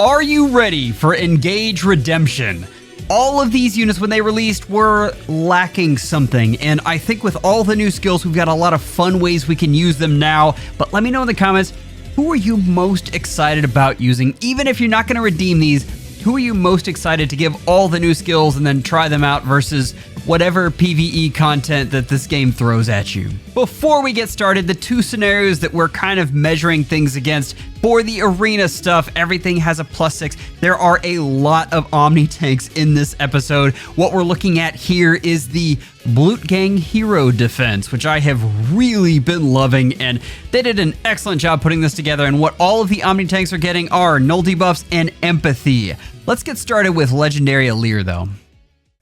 Are you ready for Engage Redemption? All of these units, when they released, were lacking something, and I think with all the new skills, we've got a lot of fun ways we can use them now. But let me know in the comments, who are you most excited about using? Even if you're not going to redeem these, who are you most excited to give all the new skills and then try them out versus whatever PvE content that this game throws at you? Before we get started, the two scenarios that we're kind of measuring things against for the arena stuff, everything has a +6. There are a lot of Omni tanks in this episode. What we're looking at here is the Blutgang Hero Defense, which I have really been loving, and they did an excellent job putting this together. And what all of the Omni tanks are getting are null debuffs and empathy. Let's get started with Legendary Alear though.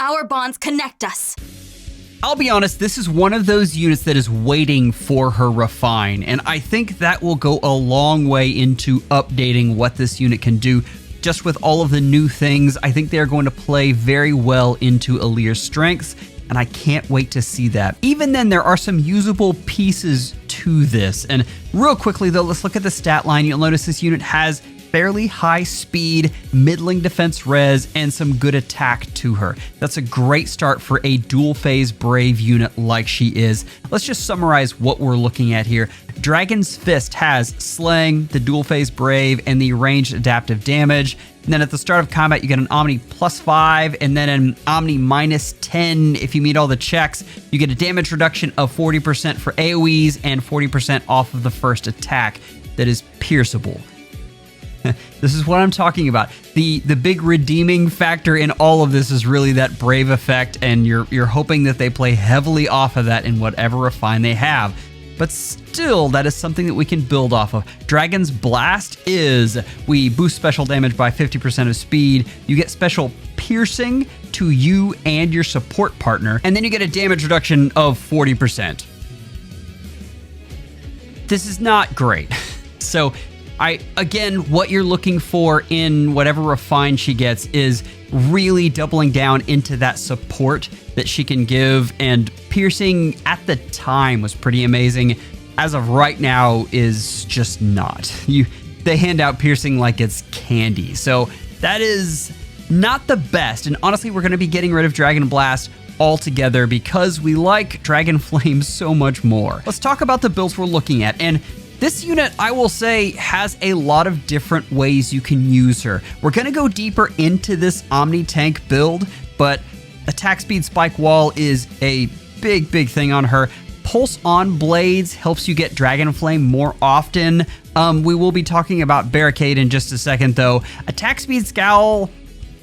Our bonds connect us. I'll be honest, this is one of those units that is waiting for her refine, and I think that will go a long way into updating what this unit can do. Just with all of the new things, I think they're going to play very well into Alear's strengths, and I can't wait to see that. Even then, there are some usable pieces to this, and real quickly though, let's look at the stat line. You'll notice this unit has fairly high speed, middling defense res, and some good attack to her. That's a great start for a dual phase brave unit like she is. Let's just summarize what we're looking at here. Dragon's Fist has slaying, the dual phase brave, and the ranged adaptive damage. And then at the start of combat, you get an Omni +5 and then an Omni -10 if you meet all the checks. You get a damage reduction of 40% for AoEs and 40% off of the first attack that is pierceable. This is what I'm talking about. The big redeeming factor in all of this is really that brave effect, and you're hoping that they play heavily off of that in whatever refine they have. But still, that is something that we can build off of. Dragon's Blast is, we boost special damage by 50% of speed. You get special piercing to you and your support partner, and then you get a damage reduction of 40%. This is not great. So, again, what you're looking for in whatever refine she gets is really doubling down into that support that she can give, and piercing at the time was pretty amazing. As of right now is just not. They hand out piercing like it's candy. So that is not the best. And honestly, we're going to be getting rid of Dragon Blast altogether because we like Dragon Flame so much more. Let's talk about the builds we're looking at. And this unit, I will say, has a lot of different ways you can use her. We're going to go deeper into this Omni tank build, but attack speed spike wall is a big thing on her. Pulse on blades helps you get Dragon Flame more often. We will be talking about Barricade in just a second though. Attack speed scowl,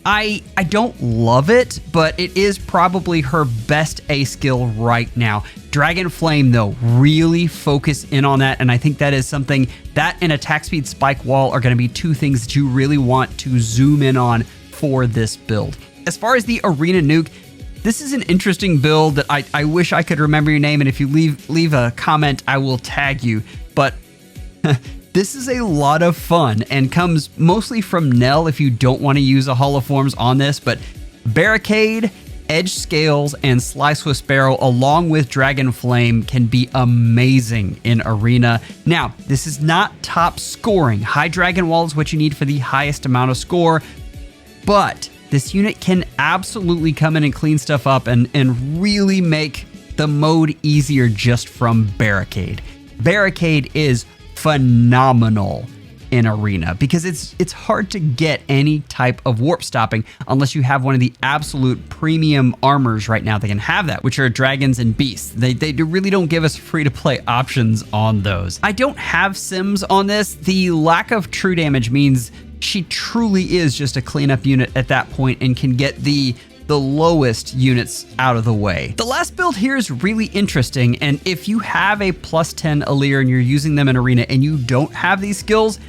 I don't love it, but it is probably her best A skill right now. Dragon Flame, though, really focus in on that, and I think that is something that and attack speed spike wall are going to be two things that you really want to zoom in on for this build. As far as the Arena Nuke, this is an interesting build that I wish I could remember your name, and if you leave a comment, I will tag you, but this is a lot of fun and comes mostly from Nell if you don't want to use a Holoforms on this, but Barricade, Edge Scales, and Slice with Sparrow along with Dragon Flame can be amazing in Arena. Now, this is not top scoring. High Dragon Wall is what you need for the highest amount of score, but this unit can absolutely come in and clean stuff up and really make the mode easier just from Barricade. Barricade is phenomenal in Arena because it's hard to get any type of warp stopping unless you have one of the absolute premium armors right now that can have that, which are dragons and beasts. They really don't give us free to play options on those. I don't have sims on this. The lack of true damage means she truly is just a cleanup unit at that point and can get the lowest units out of the way. The last build here is really interesting, and if you have a +10 Alear and you're using them in Arena and you don't have these skills,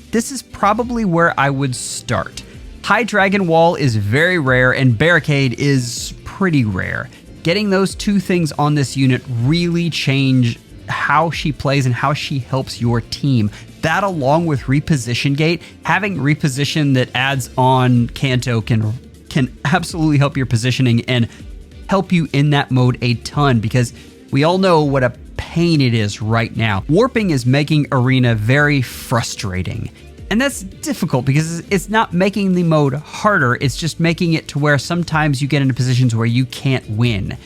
this is probably where I would start. High Dragon Wall is very rare and Barricade is pretty rare. Getting those two things on this unit really change how she plays and how she helps your team. That along with Reposition Gate, having Reposition that adds on Canto can absolutely help your positioning and help you in that mode a ton, because we all know what a pain it is right now. Warping is making Arena very frustrating. And that's difficult because it's not making the mode harder, it's just making it to where sometimes you get into positions where you can't win.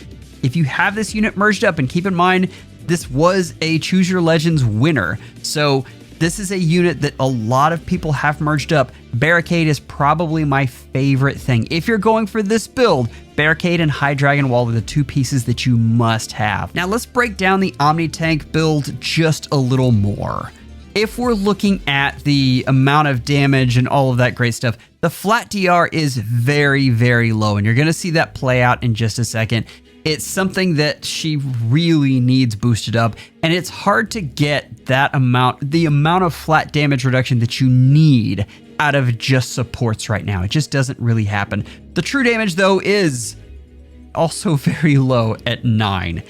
If you have this unit merged up, and keep in mind, this was a Choose Your Legends winner, so this is a unit that a lot of people have merged up. Barricade is probably my favorite thing. If you're going for this build, Barricade and High Dragon Wall are the two pieces that you must have. Now let's break down the Omni Tank build just a little more. If we're looking at the amount of damage and all of that great stuff, the flat DR is very, very low, and you're going to see that play out in just a second. It's something that she really needs boosted up, and it's hard to get that amount, the amount of flat damage reduction that you need out of just supports right now. It just doesn't really happen. The true damage, though, is also very low at 9.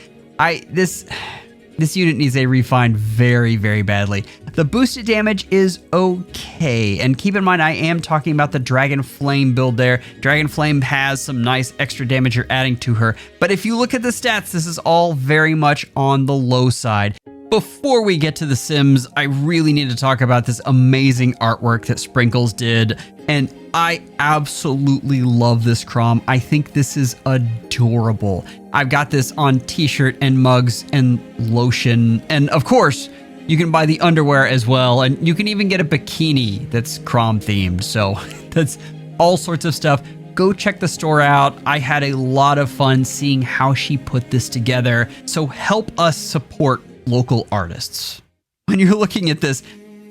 This unit needs a refine very, very badly. The boosted damage is okay. And keep in mind, I am talking about the Dragon Flame build there. Dragon Flame has some nice extra damage you're adding to her. But if you look at the stats, this is all very much on the low side. Before we get to the Sims, I really need to talk about this amazing artwork that Sprinkles did. And I absolutely love this Chrom. I think this is adorable. I've got this on t-shirt and mugs and lotion. And of course, you can buy the underwear as well. And you can even get a bikini that's Chrom themed. So that's all sorts of stuff. Go check the store out. I had a lot of fun seeing how she put this together. So help us support local artists. When you're looking at this,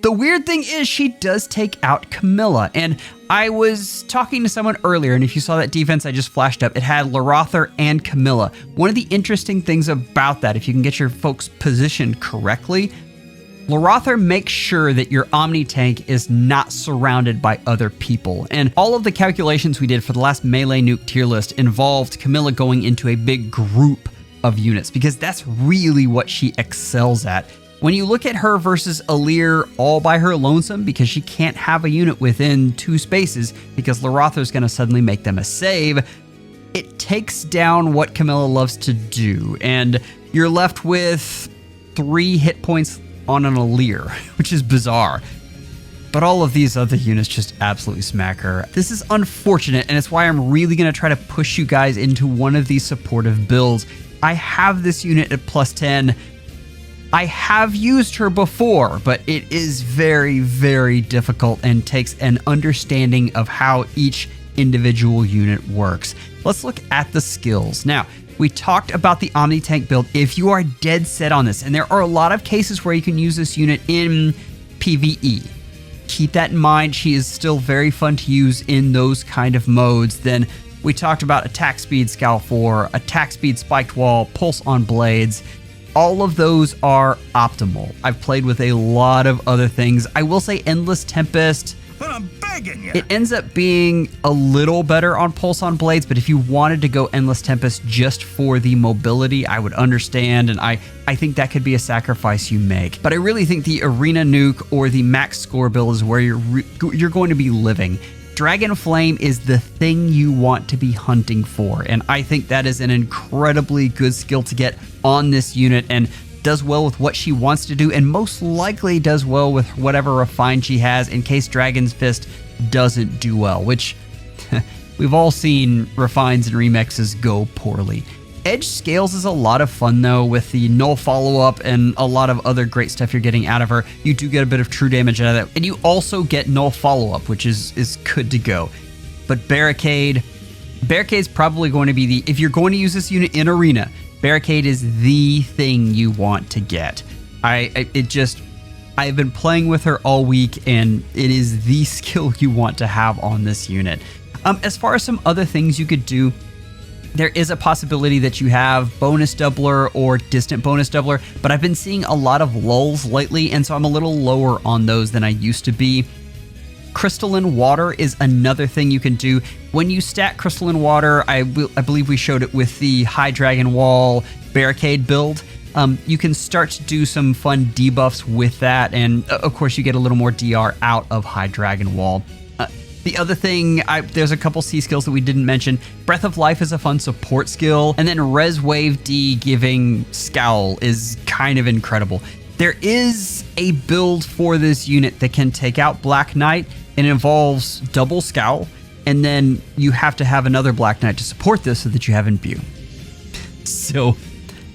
the weird thing is she does take out Camilla, and I was talking to someone earlier, and if you saw that defense I just flashed up, it had Larother and Camilla. One of the interesting things about that, if you can get your folks positioned correctly, Larother makes sure that your Omni Tank is not surrounded by other people. And all of the calculations we did for the last melee nuke tier list involved Camilla going into a big group of units, because that's really what she excels at. When you look at her versus Alear all by her lonesome, because she can't have a unit within 2 spaces because Larother's going to suddenly make them a save, it takes down what Camilla loves to do, and you're left with 3 hit points on an Alear, which is bizarre. But all of these other units just absolutely smack her. This is unfortunate, and it's why I'm really going to try to push you guys into one of these supportive builds. I have this unit at +10. I have used her before, but it is very, very difficult and takes an understanding of how each individual unit works. Let's look at the skills. Now, we talked about the Omni Tank build. If you are dead set on this, and there are a lot of cases where you can use this unit in PvE, keep that in mind. She is still very fun to use in those kind of modes. Then we talked about attack speed Scowl 4, attack speed Spiked Wall, Pulse on Blades. All of those are optimal. I've played with a lot of other things. I will say Endless Tempest, I'm begging you. it ends up being a little better on Pulse on Blades, but if you wanted to go Endless Tempest just for the mobility, I would understand, and I think that could be a sacrifice you make. But I really think the Arena Nuke or the Max Score build is where you're going to be living. Dragon Flame is the thing you want to be hunting for, and I think that is an incredibly good skill to get on this unit, and does well with what she wants to do, and most likely does well with whatever refine she has in case Dragon's Fist doesn't do well, which we've all seen refines and remixes go poorly. Edge Scales is a lot of fun though, with the null follow-up and a lot of other great stuff you're getting out of her. You do get a bit of true damage out of that, and you also get null follow-up, which is good to go. But Barricade's probably going to be the, if you're going to use this unit in Arena, Barricade is the thing you want to get. I've been playing with her all week, and it is the skill you want to have on this unit. As far as some other things you could do, there is a possibility that you have bonus doubler or distant bonus doubler, but I've been seeing a lot of lulls lately, and so I'm a little lower on those than I used to be. Crystalline Water is another thing you can do. When you stack Crystalline Water, I believe we showed it with the High Dragon Wall Barricade build, you can start to do some fun debuffs with that, and of course you get a little more DR out of High Dragon Wall. The other thing, there's a couple C skills that we didn't mention. Breath of Life is a fun support skill, and then Res Wave D giving Scowl is kind of incredible. There is a build for this unit that can take out Black Knight, and it involves double Scowl, and then you have to have another Black Knight to support this so that you have Imbue. So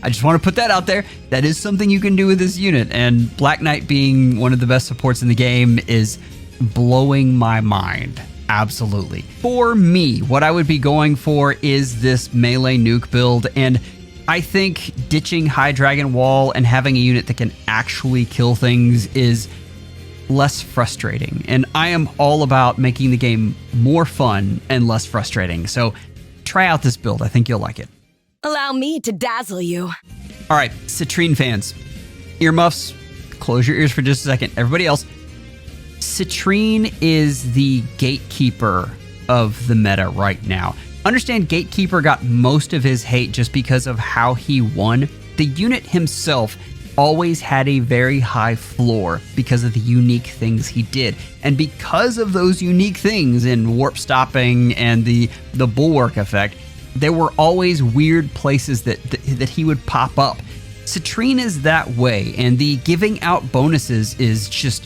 I just want to put that out there. That is something you can do with this unit, and Black Knight being one of the best supports in the game is blowing my mind. Absolutely. For me, what I would be going for is this melee nuke build, and I think ditching High Dragon Wall and having a unit that can actually kill things is less frustrating. And I am all about making the game more fun and less frustrating. So try out this build. I think you'll like it. Allow me to dazzle you. All right, Citrinne fans, earmuffs, close your ears for just a second. Everybody else, Citrinne is the gatekeeper of the meta right now. Understand, Gatekeeper got most of his hate just because of how he won. The unit himself always had a very high floor because of the unique things he did. And because of those unique things in warp stopping and the bulwark effect, there were always weird places that he would pop up. Citrinne is that way, and the giving out bonuses is just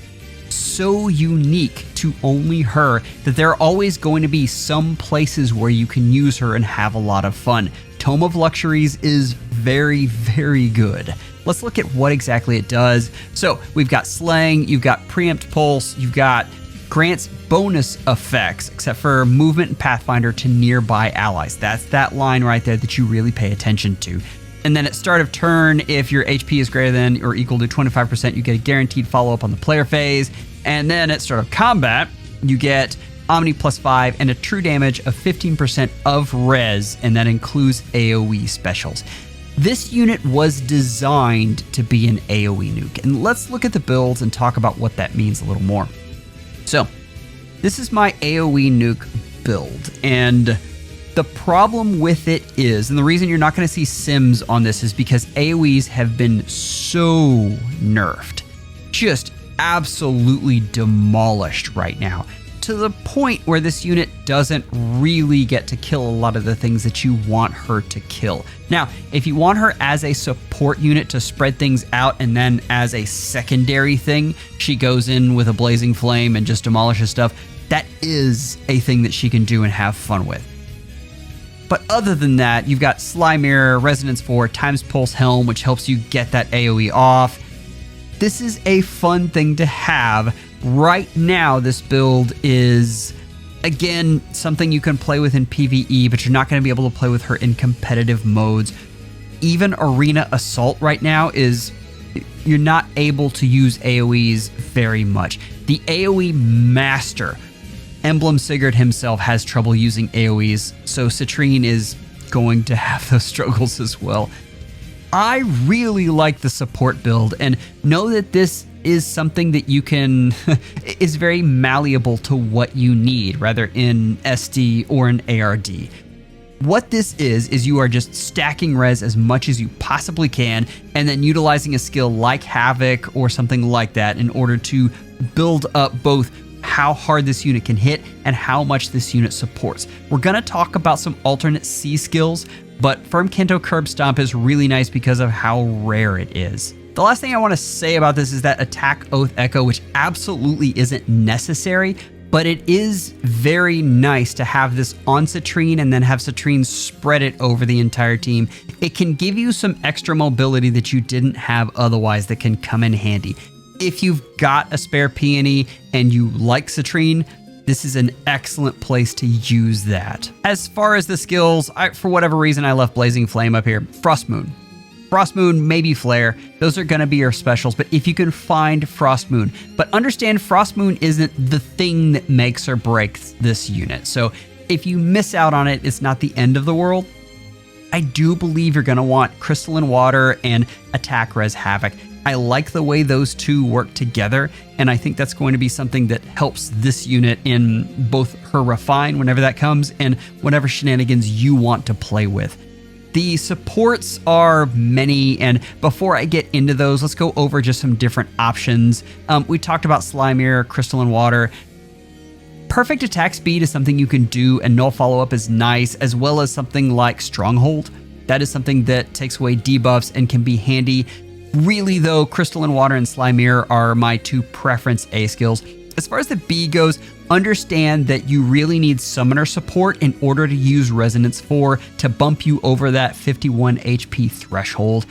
so unique to only her that there are always going to be some places where you can use her and have a lot of fun. Tome of Luxuries is very, very good. Let's look at what exactly it does. So we've got Slaying, you've got Preempt Pulse, you've got grants bonus effects, except for movement and Pathfinder to nearby allies. That's that line right there that you really pay attention to. And then at start of turn, if your HP is greater than or equal to 25%, you get a guaranteed follow-up on the player phase. And then at start of combat, you get Omni +5 and a true damage of 15% of res, and that includes AoE specials. This unit was designed to be an AoE nuke, and let's look at the builds and talk about what that means a little more. So, this is my AoE nuke build, and the problem with it is, and the reason you're not going to see sims on this is because AoEs have been so nerfed. Just absolutely demolished right now, to the point where this unit doesn't really get to kill a lot of the things that you want her to kill. Now, if you want her as a support unit to spread things out, and then as a secondary thing, she goes in with a blazing flame and just demolishes stuff, that is a thing that she can do and have fun with. But other than that, you've got Sly Mirror, Resonance 4, Times Pulse Helm, which helps you get that AoE off. This is a fun thing to have. Right now, this build is, again, something you can play with in PvE, but you're not going to be able to play with her in competitive modes. Even Arena Assault right now is, you're not able to use AoEs very much. The AoE master, Emblem Sigurd himself, has trouble using AoEs, so Citrinne is going to have those struggles as well. I really like the support build, and know that this is something that you can, is very malleable to what you need, rather in SD or an ARD. What this is you are just stacking res as much as you possibly can, and then utilizing a skill like Havoc or something like that in order to build up both how hard this unit can hit and how much this unit supports. We're going to talk about some alternate C skills, but Firm Kento Curb Stomp is really nice because of how rare it is. The last thing I want to say about this is that Attack Oath Echo, which absolutely isn't necessary, but it is very nice to have this on Citrinne and then have Citrinne spread it over the entire team. It can give you some extra mobility that you didn't have otherwise that can come in handy. If you've got a spare peony and you like Citrinne, this is an excellent place to use that. As far as the skills, for whatever reason, I left Blazing Flame up here. Frost Moon. Frost Moon, maybe Flare. Those are going to be your specials, but if you can find Frost Moon. But understand, Frost Moon isn't the thing that makes or breaks this unit. So if you miss out on it, it's not the end of the world. I do believe you're going to want Crystalline Water and Attack Res Havoc. I like the way those two work together, and I think that's going to be something that helps this unit in both her refine whenever that comes and whatever shenanigans you want to play with. The supports are many, and before I get into those, let's go over just some different options. We talked about Sly Mirror, Crystalline Water. Perfect attack speed is something you can do, and null follow-up is nice, as well as something like Stronghold. That is something that takes away debuffs and can be handy. Really though, Crystalline Water and Slimear are my two preference A skills. As far as the B goes, understand that you really need summoner support in order to use Resonance 4 to bump you over that 51 HP threshold.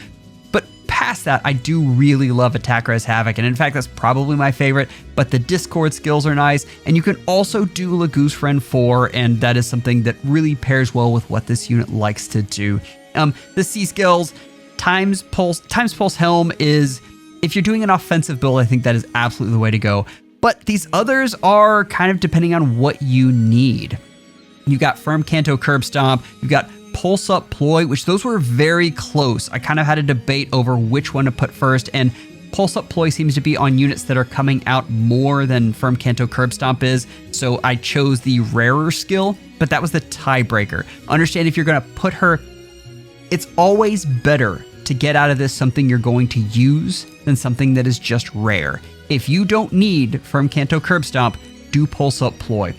But past that, I do really love Attack Res Havoc, and in fact, that's probably my favorite, but the Discord skills are nice, and you can also do Lagoose Friend 4, and that is something that really pairs well with what this unit likes to do. The C skills, Times Pulse Helm is, if you're doing an offensive build, I think that is absolutely the way to go. But these others are kind of depending on what you need. You got Firm Canto Curb Stomp, you've got Pulse Up Ploy, which those were very close. I kind of had a debate over which one to put first, and Pulse Up Ploy seems to be on units that are coming out more than Firm Canto Curb Stomp is, so I chose the rarer skill, but that was the tiebreaker. Understand, if you're going to put her, it's always better to get out of this something you're going to use than something that is just rare. If you don't need Firm Canto Curb Stomp, do Pulse Up Ploy.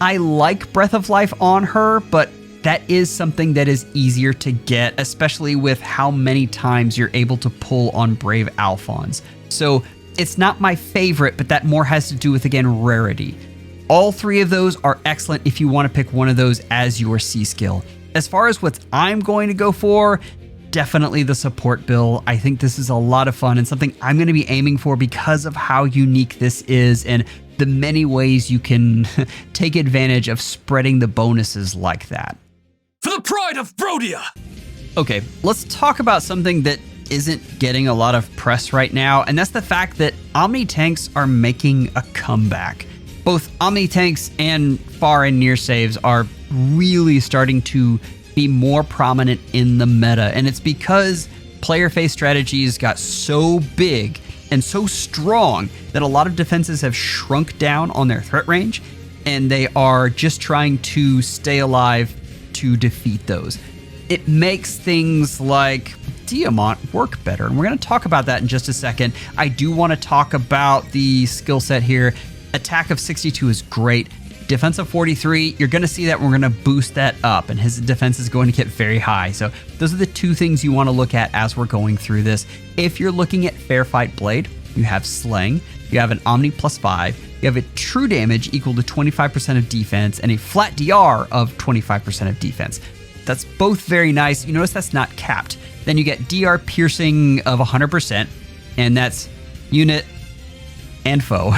I like Breath of Life on her, but that is something that is easier to get, especially with how many times you're able to pull on Brave Alphons. So it's not my favorite, but that more has to do with, again, rarity. All three of those are excellent if you want to pick one of those as your C skill. As far as what I'm going to go for, definitely the support bill. I think this is a lot of fun and something I'm going to be aiming for because of how unique this is and the many ways you can take advantage of spreading the bonuses like that. For the pride of Brodia! Okay, let's talk about something that isn't getting a lot of press right now, and that's the fact that Omni Tanks are making a comeback. Both Omni Tanks and far and near saves are really starting to be more prominent in the meta, and it's because player face strategies got so big and so strong that a lot of defenses have shrunk down on their threat range, and they are just trying to stay alive to defeat those. It makes things like Diamant work better, and we're going to talk about that in just a second. I do want to talk about the skill set here. Attack of 62 is great. Defense of 43, you're going to see that we're going to boost that up, and his defense is going to get very high. So those are the two things you want to look at as we're going through this. If you're looking at Fair Fight Blade, you have Slang, you have an Omni +5, you have a true damage equal to 25% of defense, and a flat DR of 25% of defense. That's both very nice. You notice that's not capped. Then you get DR piercing of 100%, and that's unit and foe.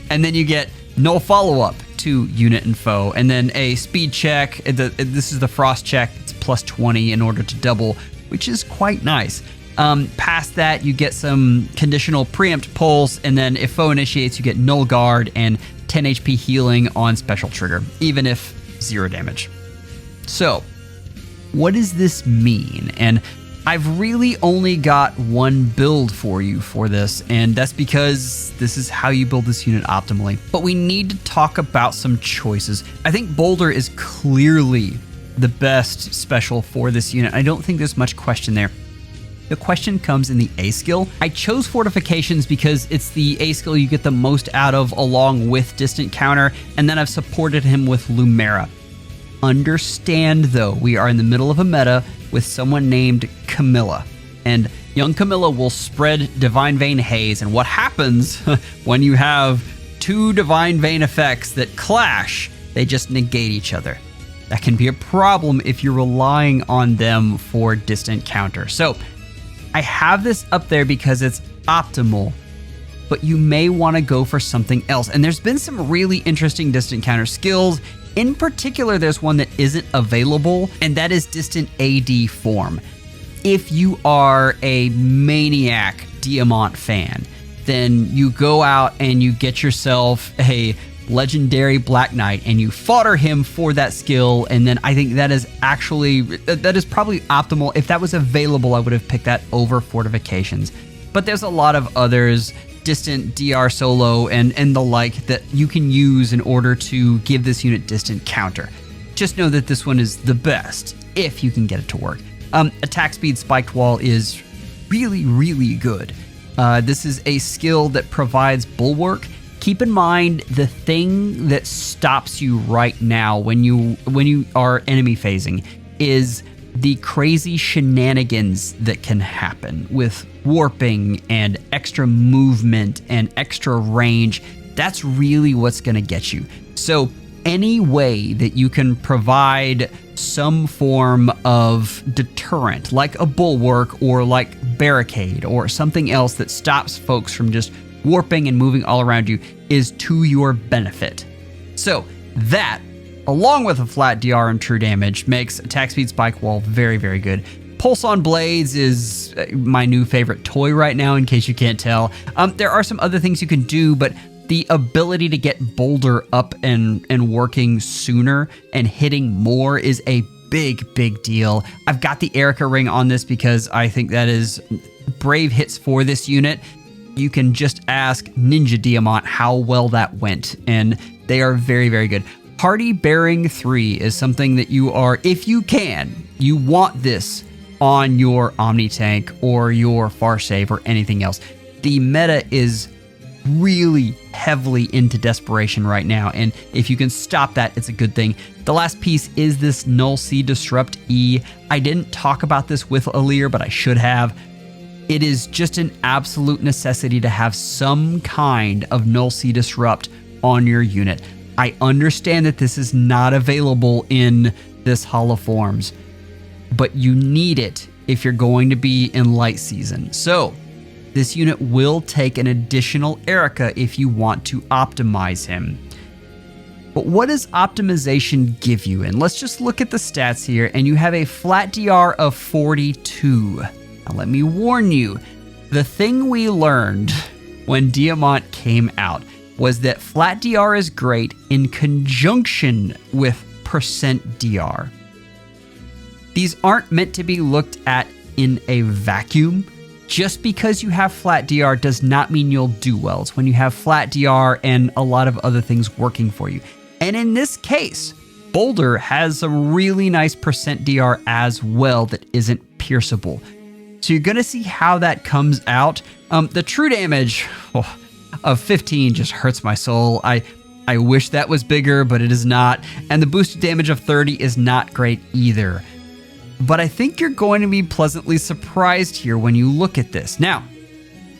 And then you get null follow-up to unit and foe, and then a speed check. This is the frost check. It's +20 in order to double, which is quite nice. Past that, you get some conditional preempt pulse, and then if foe initiates, you get null guard and 10 HP healing on special trigger, even if 0 damage. So, what does this mean? And I've really only got one build for you for this, and that's because this is how you build this unit optimally. But we need to talk about some choices. I think Boulder is clearly the best special for this unit. I don't think there's much question there. The question comes in the A skill. I chose Fortifications because it's the A skill you get the most out of along with Distant Counter, and then I've supported him with Lumera. Understand though, we are in the middle of a meta with someone named Camilla, and young Camilla will spread Divine Vein Haze, and what happens when you have two Divine Vein effects that clash, they just negate each other. That can be a problem if you're relying on them for Distant Counter. So I have this up there because it's optimal, but you may want to go for something else. And there's been some really interesting Distant Counter skills. In particular, there's one that isn't available, and that is Distant AD Form. If you are a maniac Diamant fan, then you go out and you get yourself a legendary Black Knight and you fodder him for that skill, and then I think that is probably optimal. If that was available, I would have picked that over Fortifications. But there's a lot of others, Distant DR Solo and the like, that you can use in order to give this unit Distant Counter. Just know that this one is the best if you can get it to work. Attack Speed Spiked Wall is really, really good. This is a skill that provides bulwark. Keep in mind, the thing that stops you right now when you are enemy phasing is the crazy shenanigans that can happen with warping and extra movement and extra range, that's really what's going to get you. So any way that you can provide some form of deterrent, like a bulwark or like barricade or something else that stops folks from just warping and moving all around you, is to your benefit. So that, along with a flat DR and true damage, makes attack speed spike wall very, very good. Pulse on blades is my new favorite toy right now, in case you can't tell. There are some other things you can do, but the ability to get Boulder up and working sooner and hitting more is a big, big deal. I've got the Erica ring on this because I think that is brave hits for this unit. You can just ask Ninja Diamant how well that went, and they are very, very good. Party Bearing 3 is something that you are, if you can, you want this on your Omni Tank or your Far Save or anything else. The meta is really heavily into desperation right now, and if you can stop that, it's a good thing. The last piece is this Null Sea Disrupt E. I didn't talk about this with Alear, but I should have. It is just an absolute necessity to have some kind of Null Sea Disrupt on your unit. I understand that this is not available in this Holo Forms, but you need it if you're going to be in light season. So this unit will take an additional Erica if you want to optimize him. But what does optimization give you? And let's just look at the stats here, and you have a flat DR of 42. Now let me warn you, the thing we learned when Diamant came out was that flat DR is great in conjunction with %DR. These aren't meant to be looked at in a vacuum. Just because you have flat DR does not mean you'll do well. It's when you have flat DR and a lot of other things working for you. And in this case, Boulder has a really nice %DR as well that isn't pierceable. So you're going to see how that comes out. The true damage of 15 just hurts my soul. I wish that was bigger, but it is not. And the boosted damage of 30 is not great either. But I think you're going to be pleasantly surprised here when you look at this. Now,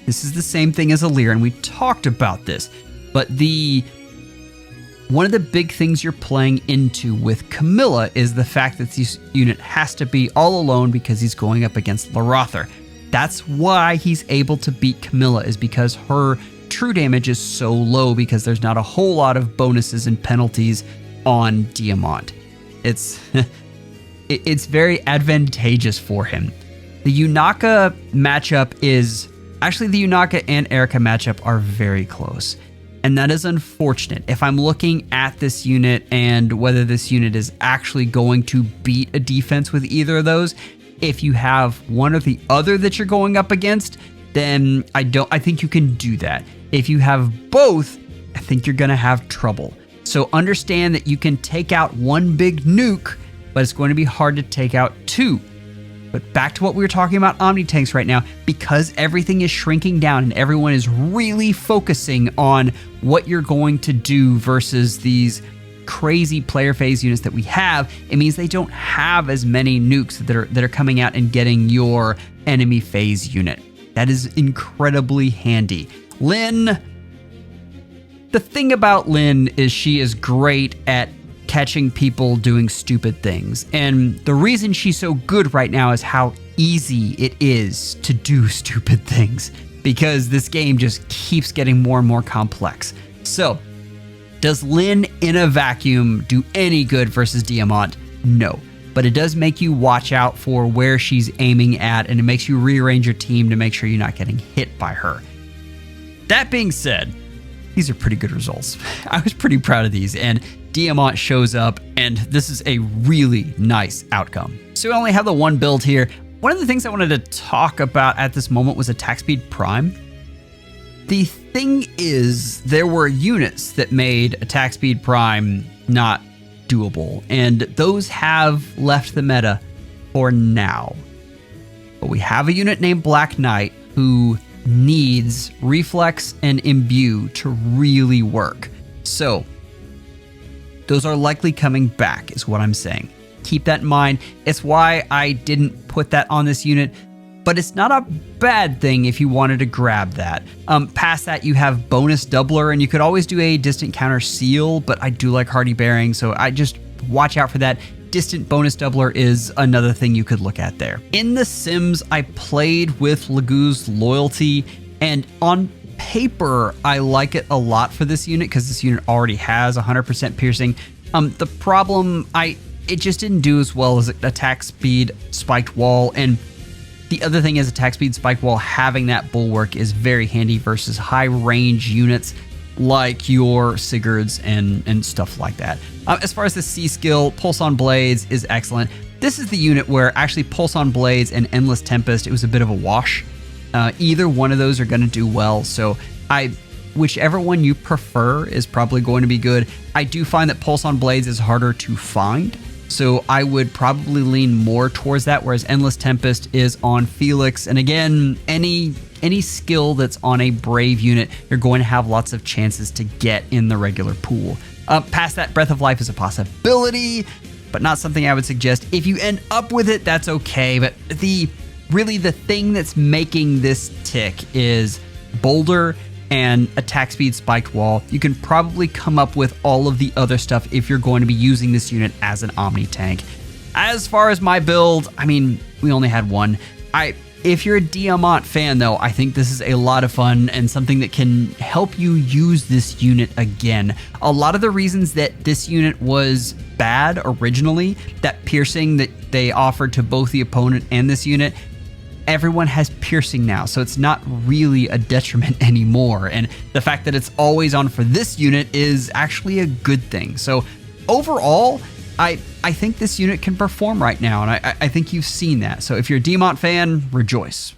this is the same thing as Alear, and we talked about this. But one of the big things you're playing into with Camilla is the fact that this unit has to be all alone because he's going up against Larother. That's why he's able to beat Camilla, is because her true damage is so low because there's not a whole lot of bonuses and penalties on Diamant. It's very advantageous for him. The Unaka matchup is... Actually, the Unaka and Erica matchup are very close. And that is unfortunate. If I'm looking at this unit and whether this unit is actually going to beat a defense with either of those, if you have one or the other that you're going up against, then I think you can do that. If you have both, I think you're going to have trouble. So understand that you can take out one big nuke, but it's going to be hard to take out two. But back to what we were talking about Omni Tanks right now, because everything is shrinking down and everyone is really focusing on what you're going to do versus these crazy player phase units that we have, it means they don't have as many nukes that are coming out and getting your enemy phase unit. That is incredibly handy. Lynn, the thing about Lynn is she is great at catching people doing stupid things. And the reason she's so good right now is how easy it is to do stupid things, because this game just keeps getting more and more complex. So, does Lynn in a vacuum do any good versus Diamant? No. But it does make you watch out for where she's aiming at, and it makes you rearrange your team to make sure you're not getting hit by her. That being said, these are pretty good results. I was pretty proud of these, and Diamant shows up, and this is a really nice outcome. So we only have the one build here. One of the things I wanted to talk about at this moment was attack speed prime. The thing is, there were units that made attack speed prime not doable, and those have left the meta for now. But we have a unit named Black Knight who needs reflex and imbue to really work. So those are likely coming back, is what I'm saying. keep that in mind. It's why I didn't put that on this unit, but it's not a bad thing if you wanted to grab that. Past that, you have bonus doubler, and you could always do a distant counter seal, but I do like hardy bearing, so I just watch out for that. Distant bonus doubler is another thing you could look at there. In The Sims, I played with Legu's loyalty, and on paper, I like it a lot for this unit because this unit already has 100% piercing. The problem, it just didn't do as well as attack speed, spiked wall, and the other thing is attack speed, spiked wall, having that bulwark is very handy versus high range units like your Sigurds and stuff like that. As far as the C skill, Pulse on Blades is excellent. This is the unit where actually Pulse on Blades and Endless Tempest, it was a bit of a wash. Either one of those are going to do well, so whichever one you prefer is probably going to be good. I do find that Pulse on Blades is harder to find, so I would probably lean more towards that, whereas Endless Tempest is on Felix. And again, any skill that's on a Brave unit, you're going to have lots of chances to get in the regular pool. Past that, Breath of Life is a possibility, but not something I would suggest. If you end up with it, that's okay, but really the thing that's making this tick is Boulder and attack speed, spiked wall. You can probably come up with all of the other stuff if you're going to be using this unit as an Omni tank. As far as my build, I mean, we only had one. If you're a Diamant fan though, I think this is a lot of fun and something that can help you use this unit again. A lot of the reasons that this unit was bad originally, that piercing that they offered to both the opponent and this unit, everyone has piercing now, so it's not really a detriment anymore. And the fact that it's always on for this unit is actually a good thing. So overall, I think this unit can perform right now, and I think you've seen that. So if you're a Diamant fan, rejoice.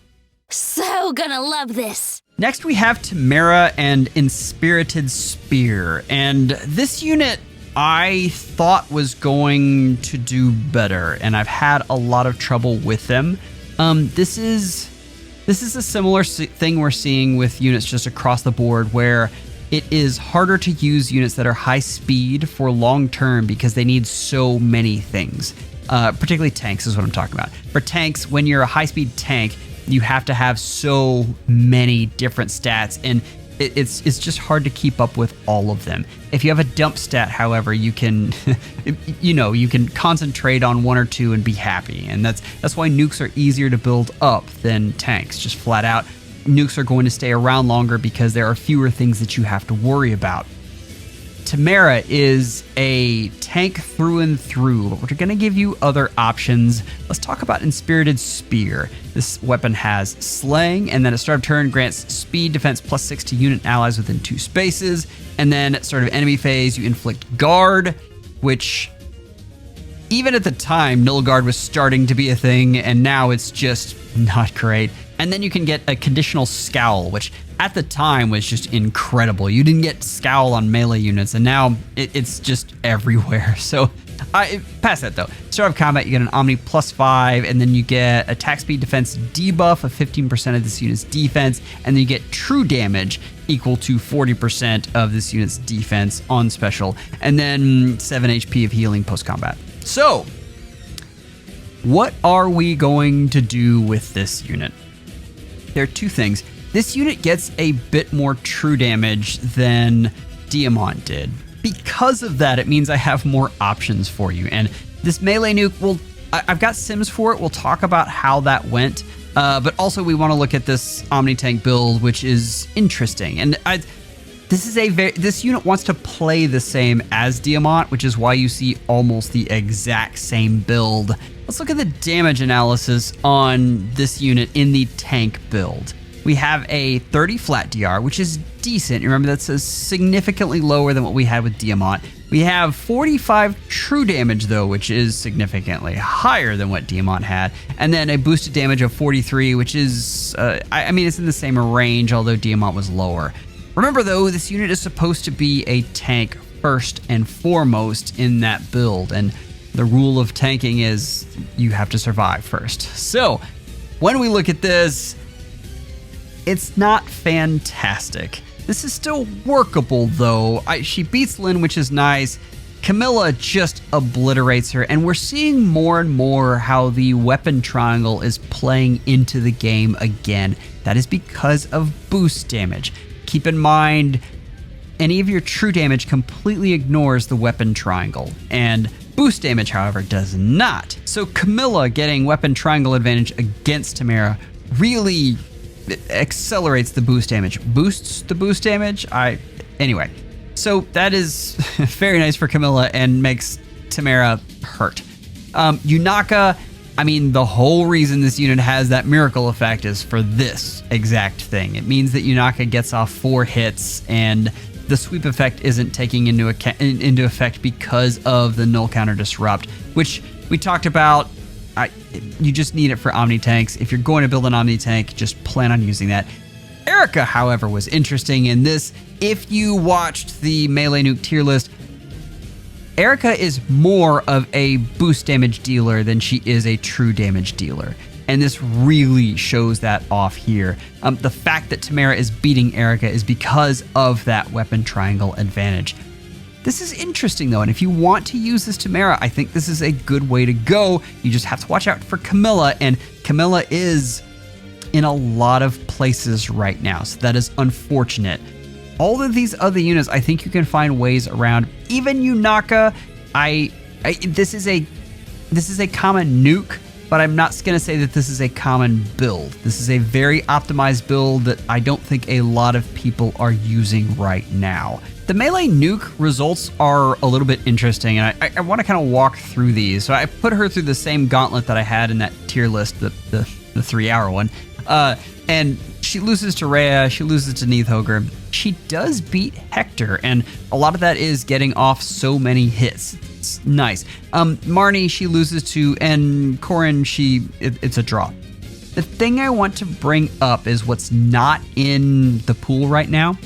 So gonna love this. Next we have Timerra and Inspirited Spear, and this unit I thought was going to do better, and I've had a lot of trouble with them. This is a similar thing we're seeing with units just across the board, where it is harder to use units that are high speed for long term because they need so many things. Particularly tanks is what I'm talking about. For tanks, when you're a high speed tank, you have to have so many different stats, and it's just hard to keep up with all of them. If you have a dump stat, however, you can you can concentrate on one or two and be happy. And that's why nukes are easier to build up than tanks. Just flat out, nukes are going to stay around longer because there are fewer things that you have to worry about. Timerra is a tank through and through, but we're going to give you other options. Let's talk about Inspirited Spear. This weapon has slaying, and then at start of turn grants speed defense +6 to unit and allies within 2 spaces. And then at start of enemy phase, you inflict guard, which even at the time, Nilgard was starting to be a thing, and now it's just not great. And then you can get a conditional scowl, which at the time was just incredible. You didn't get scowl on melee units, and now it's just everywhere. So past that though. Start of combat, you get an Omni +5, and then you get attack speed defense debuff of 15% of this unit's defense, and then you get true damage equal to 40% of this unit's defense on special, and then 7 HP of healing post-combat. So, what are we going to do with this unit? There are two things. This unit gets a bit more true damage than Diamant did. Because of that, it means I have more options for you. And this melee nuke, I've got sims for it. We'll talk about how that went. But also we want to look at this Omni Tank build, which is interesting. And this unit wants to play the same as Diamant, which is why you see almost the exact same build. Let's look at the damage analysis on this unit in the tank build. We have a 30 flat DR, which is decent. Remember, that's significantly lower than what we had with Diamant. We have 45 true damage, though, which is significantly higher than what Diamant had. And then a boosted damage of 43, which is, I mean, it's in the same range, although Diamant was lower. Remember, though, this unit is supposed to be a tank first and foremost in that build. And the rule of tanking is you have to survive first. So when we look at this, it's not fantastic. This is still workable, though. She beats Lynn, which is nice. Camilla just obliterates her, and we're seeing more and more how the weapon triangle is playing into the game again. That is because of boost damage. Keep in mind, any of your true damage completely ignores the weapon triangle, and boost damage, however, does not. So Camilla getting weapon triangle advantage against Timerra really accelerates the boost damage. Boosts the boost damage? Anyway. So that is very nice for Camilla and makes Timerra hurt. Yunaka, I mean, the whole reason this unit has that miracle effect is for this exact thing. It means that Yunaka gets off 4 hits and the sweep effect isn't taking into effect because of the null counter disrupt, which we talked about. You just need it for Omni tanks. If you're going to build an Omni tank, just plan on using that. Erica, however, was interesting in this. If you watched the melee nuke tier list, Erica is more of a boost damage dealer than she is a true damage dealer. And this really shows that off here. The fact that Timerra is beating Erica is because of that weapon triangle advantage. This is interesting though, and if you want to use this Timerra, I think this is a good way to go. You just have to watch out for Camilla, and Camilla is in a lot of places right now, so that is unfortunate. All of these other units, I think you can find ways around. Even Yunaka, this is a common nuke, but I'm not going to say that this is a common build. This is a very optimized build that I don't think a lot of people are using right now. The melee nuke results are a little bit interesting, and I want to kind of walk through these. So I put her through the same gauntlet that I had in that tier list, the 3-hour one. And she loses to Rhea, she loses to Neithogre. She does beat Hector, and a lot of that is getting off so many hits. It's nice. Marnie, she loses to, and Corin, it's a draw. The thing I want to bring up is what's not in the pool right now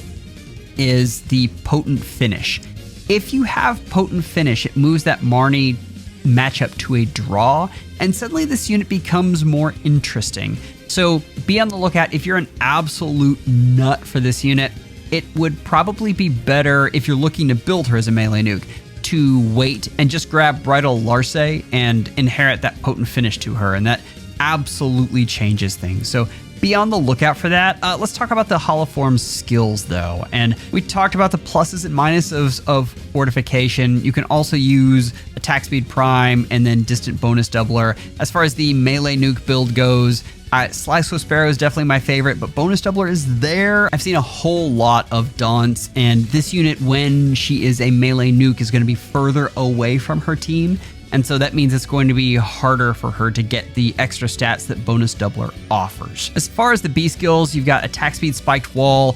is the potent finish. If you have potent finish, it moves that Marnie matchup to a draw, and suddenly this unit becomes more interesting. So be on the lookout. If you're an absolute nut for this unit, it would probably be better if you're looking to build her as a melee nuke to wait and just grab Bridal Larce and inherit that potent finish to her, and that absolutely changes things. So be on the lookout for that. Let's talk about the Holoform skills though. And we talked about the pluses and minuses of fortification. You can also use attack speed prime and then distant bonus doubler. As far as the melee nuke build goes, Slice with Sparrow is definitely my favorite, but bonus doubler is there. I've seen a whole lot of Daunts, and this unit, when she is a melee nuke, is going to be further away from her team. And so that means it's going to be harder for her to get the extra stats that bonus doubler offers. As far as the B skills, you've got attack speed, spiked wall.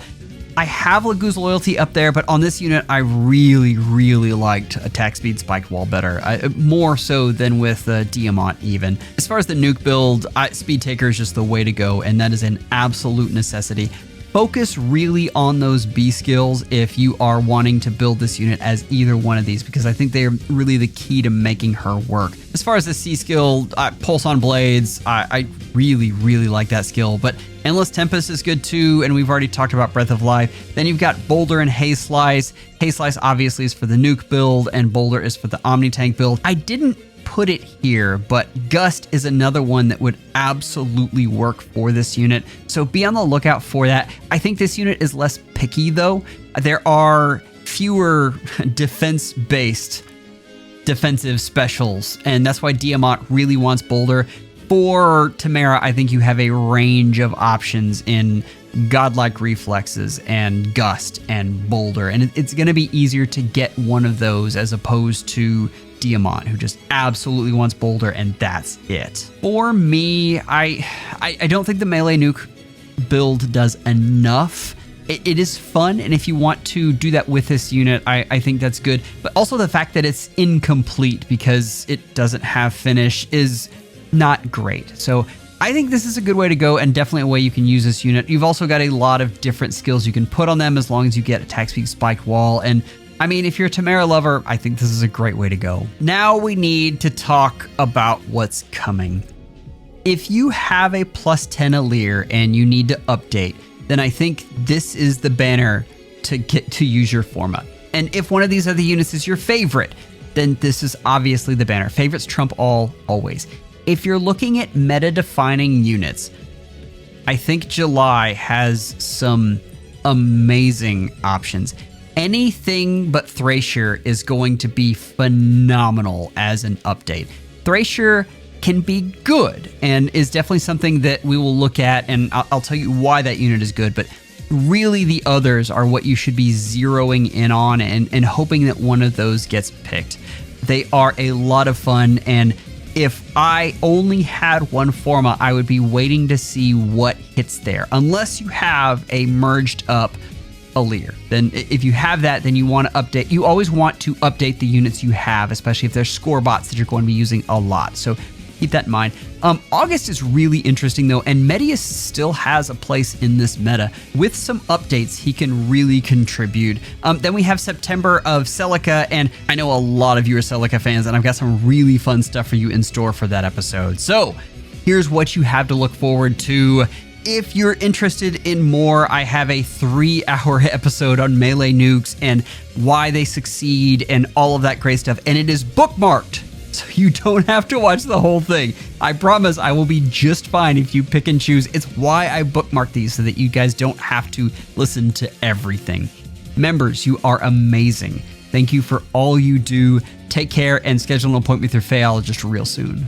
I have Lagoo's Loyalty up there, but on this unit, I really, really liked attack speed, spiked wall better. More so than with Diamant even. As far as the nuke build, Speed Taker is just the way to go, and that is an absolute necessity. Focus really on those B skills if you are wanting to build this unit as either one of these, because I think they're really the key to making her work. As far as the C skill, Pulse on Blades, I really, really like that skill, but Endless Tempest is good too, and we've already talked about Breath of Life. Then you've got Boulder and Haze Slice. Haze Slice obviously is for the nuke build, and Boulder is for the Omni Tank build. I didn't put it here, but Gust is another one that would absolutely work for this unit, so be on the lookout for that. I think this unit is less picky though. There are fewer defense-based defensive specials, and that's why Diamant really wants Boulder. For Timerra, I think you have a range of options in Godlike Reflexes and Gust and Boulder, and it's going to be easier to get one of those as opposed to Diamant, who just absolutely wants Boulder, and that's it. For me, I don't think the melee nuke build does enough. It is fun, and if you want to do that with this unit, I think that's good. But also the fact that it's incomplete because it doesn't have finish is not great. So I think this is a good way to go, and definitely a way you can use this unit. You've also got a lot of different skills you can put on them as long as you get attack speed, spiked wall, and I mean, if you're a Timerra lover, I think this is a great way to go. Now we need to talk about what's coming. If you have a +10 Alear and you need to update, then I think this is the banner to get to use your Forma. And if one of these other units is your favorite, then this is obviously the banner. Favorites trump all, always. If you're looking at meta-defining units, I think July has some amazing options. Anything but Thracier is going to be phenomenal as an update. Thracier can be good and is definitely something that we will look at, and I'll tell you why that unit is good, but really the others are what you should be zeroing in on and hoping that one of those gets picked. They are a lot of fun, and if I only had one Forma, I would be waiting to see what hits there. Unless you have a merged up Alear. Then if you have that, then you want to update. You always want to update the units you have, especially if there's score bots that you're going to be using a lot. So keep that in mind. August is really interesting though, and Medius still has a place in this meta. With some updates, he can really contribute. Then we have September of Celica, and I know a lot of you are Celica fans, and I've got some really fun stuff for you in store for that episode. So here's what you have to look forward to. If you're interested in more, I have a 3-hour episode on melee nukes and why they succeed and all of that great stuff, and it is bookmarked, so you don't have to watch the whole thing. I promise I will be just fine if you pick and choose. It's why I bookmark these, so that you guys don't have to listen to everything. Members, you are amazing. Thank you for all you do. Take care and schedule an appointment with your FEHologist real soon.